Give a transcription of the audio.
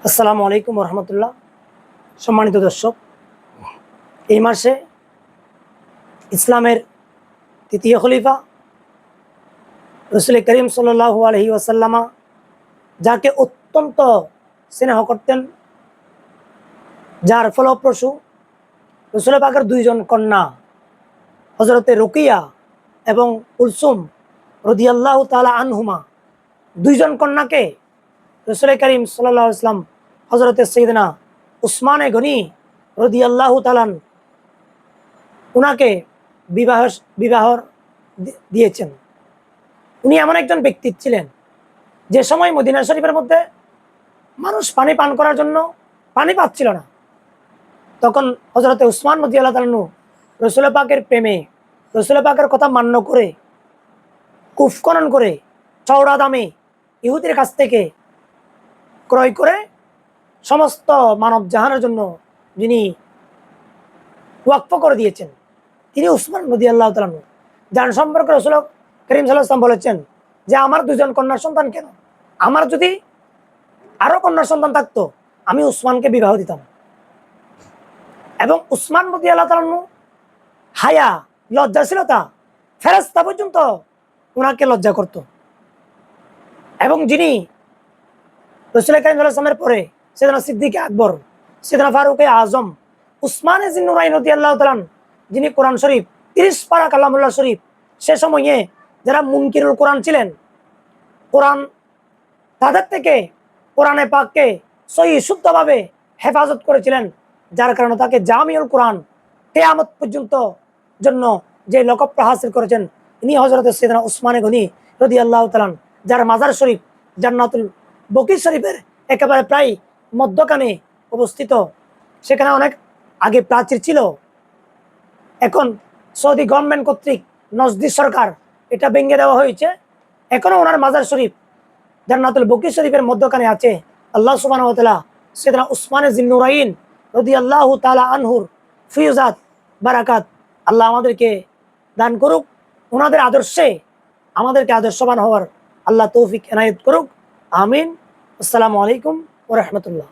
আসসালামু আলাইকুম রহমতুল্লাহ। সম্মানিত দর্শক, এই মাসে ইসলামের তৃতীয় খলিফা রসুল করিম সাল্লাল্লাহু আলাইহি ওয়াসাল্লামা যাকে অত্যন্ত স্নেহ করতেন, যার ফলপ্রসূ রসুল পাকের দুইজন কন্যা হজরতে রুকিয়া এবং কুলসুম রাদিয়াল্লাহু তাআলা আনহুমা, দুইজন কন্যাকে রসুল করিম সাল্লাল্লাহু আলাইহি ওয়াসাল্লাম হজরতে সৈয়দনা উসমানে গনি রাদিয়াল্লাহু তাআলা উনাকে বিবাহ দিয়েছেন। উনি এমন একজন ব্যক্তি ছিলেন যে সময় মদিনা শরীফের মধ্যে মানুষ পানি পান করার জন্য পানি পাচ্ছিল না, তখন হজরতে উসমান রাদিয়াল্লাহু তাআলা রসুল পাকের প্রেমে, রসুল পাকের কথা মান্য করে, কূপ খনন করে চওড়া দামে ইহুদির কাছ থেকে ক্রয় করে সমস্ত মানব জাহানের জন্য যিনি ওয়াকফ করে দিয়েছেন, তিনি উসমান রাদিয়াল্লাহু তাআলা, যার সম্পর্কে রাসূল করিম সাল্লাল্লাহু আলাইহি ওয়াসাল্লাম বলেছেন যে আমার দুজন কন্যার সন্তান কেন, আমার যদি আরো কন্যার সন্তান থাকতো আমি উসমানকে বিবাহ দিতাম। এবং উসমান রাদিয়াল্লাহু তাআলা হায়া, লজ্জাশীলতা, ফেরেশতা পর্যন্ত ওনাকে লজ্জা করত। এবং যিনি রাসূল করিম সাল্লাল্লাহু আলাইহি ওয়াসাল্লামের পরে সাইয়েদনা সিদ্দিক আকবর, সাইয়েদনা ফারুক আজম, উসমান জিন্নুরাইন রাদিয়াল্লাহু তাআলা, যিনি কোরআন শরীফ 30 পারা কালামুল্লাহ শরীফ, সে সময়ে যারা মুনকিরুল কোরআন ছিলেন, কোরআন তাদের থেকে কোরআনে পাককে সহি শুদ্ধভাবে হেফাজত করেছিলেন, যার কারণে তাকে জামিউল কোরআন কিয়ামত পর্যন্ত জন্য যে লকবটা হাসিল করেছেন, ইনি হযরত সাইয়েদনা উসমানে গনি রাদিয়াল্লাহু তাআলা, যার মাজার শরীফ জান্নাতুল বকি শরীফের একেবারে প্রায় মধ্যখানে অবস্থিত। সেখানে অনেক আগে প্রাচীর ছিল, এখন সৌদি গভর্নমেন্ট কর্তৃক নজদি সরকার এটা ভেঙে দেওয়া হয়েছে। এখনো ওনার মাজার শরীফ জান্নাতুল বকি শরীফের মধ্যখানে আছে। আল্লাহ সুবহানাহু ওয়া তাআলা সাইয়েদনা উসমানে জিন্নুরাইন রাদিয়াল্লাহু তাআলা আনহুর ফিউজাত বারাকাত আল্লাহ আমাদেরকে দান করুক, ওনাদের আদর্শে আমাদেরকে আদর্শবান হওয়ার আল্লাহ তৌফিক এনায়েত করুক। আমিন। আসসালামু আলাইকুম ওয়া রাহমাতুল্লাহ।